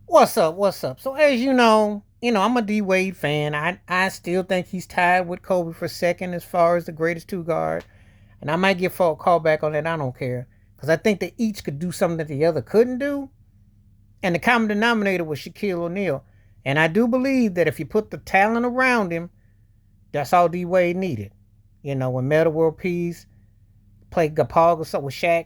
What's up? What's up? So as you know, I'm a D Wade fan. I still think he's tied with Kobe for second as far as the greatest two guard. And I might get a call back on that. I don't care. Because I think that each could do something that the other couldn't do. And the common denominator was Shaquille O'Neal. And I do believe that if you put the talent around him, that's all D Wade needed. When Meta World Peace played Paul Gasol with Shaq,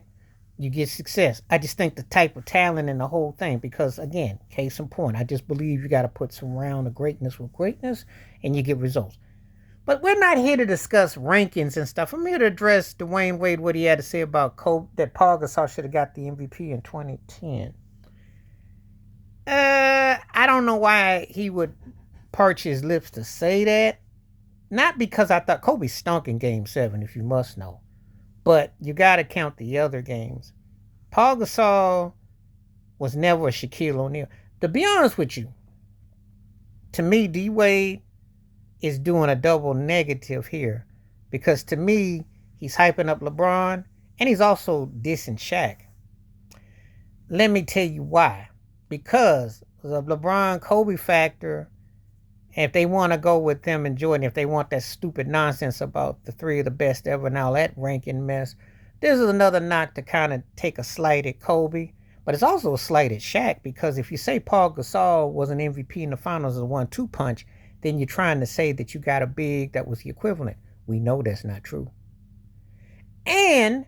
you get success. I just think the type of talent in the whole thing, because again, case in point, I just believe you got to put some round of greatness with greatness and you get results. But we're not here to discuss rankings and stuff. I'm here to address Dwyane Wade, what he had to say about Kobe, that Paul Gasol should have got the MVP in 2010. I don't know why he would parch his lips to say that. Not because I thought Kobe stunk in Game 7, if you must know. But you got to count the other games. Paul Gasol was never a Shaquille O'Neal. To be honest with you, to me, D Wade is doing a double negative here. Because to me, he's hyping up LeBron and he's also dissing Shaq. Let me tell you why. Because the LeBron Kobe factor, if they want to go with them and Jordan, if they want that stupid nonsense about the three of the best ever and all that ranking mess, this is another knock to kind of take a slight at Kobe. But it's also a slight at Shaq, because if you say Paul Gasol was an MVP in the finals as a 1-2 punch, then you're trying to say that you got a big that was the equivalent. We know that's not true. And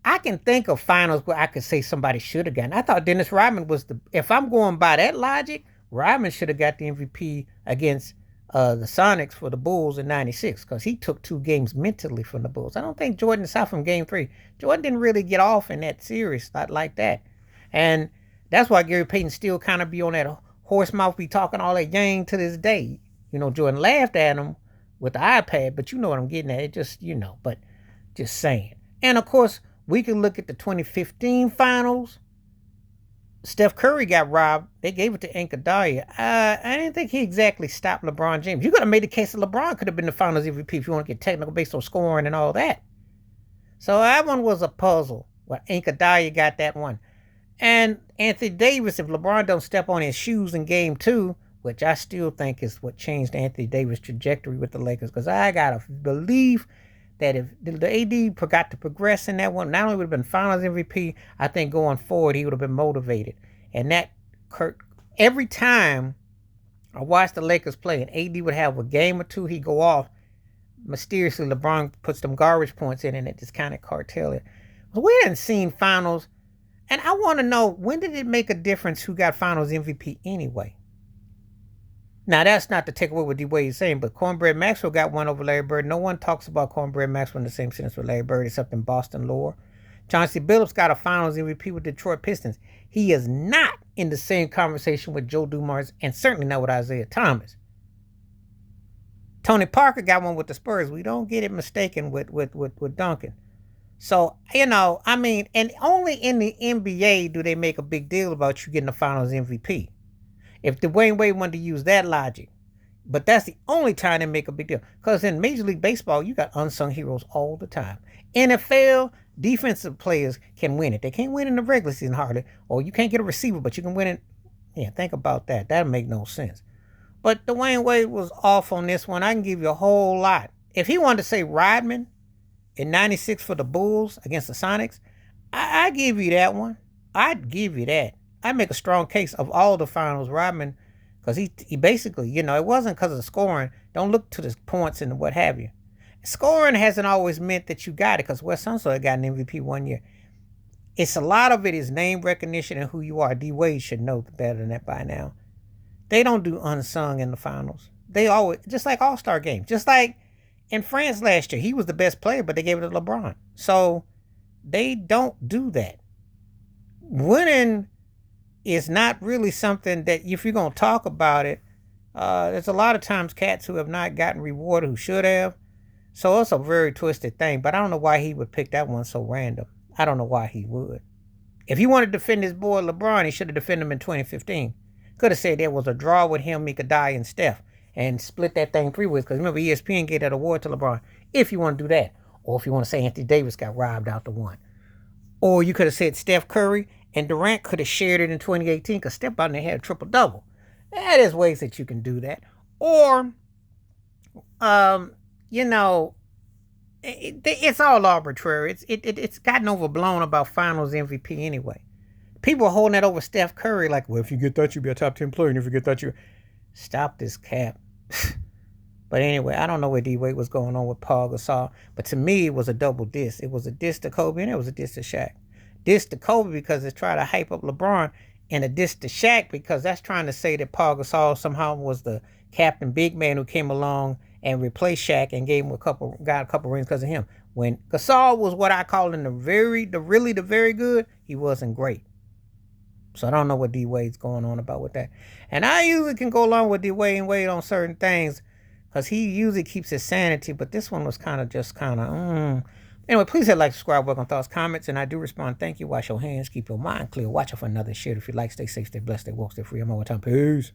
I can think of finals where I could say somebody should have gotten. I thought Dennis Rodman was if I'm going by that logic, Rodman should have got the MVP against the Sonics for the Bulls in '96, because he took 2 games mentally from the Bulls. I don't think Jordan is out from Game 3. Jordan didn't really get off in that series, not like that. And that's why Gary Payton still kind of be on that horse mouth, be talking all that yang to this day. Jordan laughed at him with the iPad, but you know what I'm getting at. It just, but just saying. And of course, we can look at the 2015 finals. Steph Curry got robbed. They gave it to Iguodala. I didn't think he exactly stopped LeBron James. You could have made the case that LeBron could have been the Finals MVP if you want to get technical based on scoring and all that. So that one was a puzzle. Well, Iguodala got that one. And Anthony Davis, if LeBron don't step on his shoes in Game 2, which I still think is what changed Anthony Davis' trajectory with the Lakers, because I got to believe that if the AD got to progress in that one, not only would have been Finals MVP, I think going forward he would have been motivated. And that every time I watched the Lakers play, and AD would have a game or two, he'd go off. Mysteriously, LeBron puts them garbage points in, and it just kind of cartel it. We hadn't seen Finals, and I want to know, when did it make a difference who got Finals MVP anyway? Now, that's not to take away what D Wade is saying, but Cornbread Maxwell got one over Larry Bird. No one talks about Cornbread Maxwell in the same sentence with Larry Bird, except in Boston lore. Chauncey Billups got a Finals MVP with Detroit Pistons. He is not in the same conversation with Joe Dumars, and certainly not with Isaiah Thomas. Tony Parker got one with the Spurs. We don't get it mistaken with Duncan. So, and only in the NBA do they make a big deal about you getting the Finals MVP. If Dwyane Wade wanted to use that logic. But that's the only time they make a big deal. Because in Major League Baseball, you got unsung heroes all the time. NFL, defensive players can win it. They can't win in the regular season hardly. Or you can't get a receiver, but you can win it. Yeah, think about that. That'll make no sense. But Dwyane Wade was off on this one. I can give you a whole lot. If he wanted to say Rodman in '96 for the Bulls against the Sonics, I give you that one. I'd give you that. I make a strong case of all the finals, Rodman, because he basically, it wasn't because of the scoring. Don't look to the points and what have you. Scoring hasn't always meant that you got it, because Wes Unseld got an MVP one year. It's a lot of it is name recognition and who you are. D Wade should know better than that by now. They don't do unsung in the finals. They always, just like All-Star games, just like in France last year, he was the best player, but they gave it to LeBron. So they don't do that. Winning is not really something that, if you're going to talk about it, there's a lot of times cats who have not gotten rewarded who should have. So it's a very twisted thing, but I don't know why he would pick that one so random. I don't know why he would. If he wanted to defend his boy LeBron, he should have defended him in 2015. Could have said there was a draw with him, Iguodala, and Steph, and split that thing 3 ways, because remember, ESPN gave that award to LeBron, if you want to do that. Or if you want to say Anthony Davis got robbed out the one. Or you could have said Steph Curry And Durant could have shared it in 2018 because Steph out there had a triple double. There's ways that you can do that. Or, um, you know, it's all arbitrary. It's gotten overblown about Finals MVP anyway. People are holding that over Steph Curry, like, well, if you get that, you'll be a top 10 player, and if you get that, you stop this cap. But anyway, I don't know where D Wade was going on with Paul Gasol, but to me, it was a double diss. It was a diss to Kobe, and it was a diss to Shaq. Diss to Kobe because it's trying to hype up LeBron, and a diss to Shaq because that's trying to say that Paul Gasol somehow was the captain big man who came along and replaced Shaq and gave him got a couple rings because of him. When Gasol was what I call in the very good, he wasn't great. So I don't know what D Wade's going on about with that. And I usually can go along with D Wade and Wade on certain things because he usually keeps his sanity, but this one was kind of. Anyway, please hit like, subscribe, welcome thoughts, comments, and I do respond. Thank you. Wash your hands, keep your mind clear. Watch out for another shit. If you like, stay safe, stay blessed, stay woke, stay free. I'm all the time. Peace.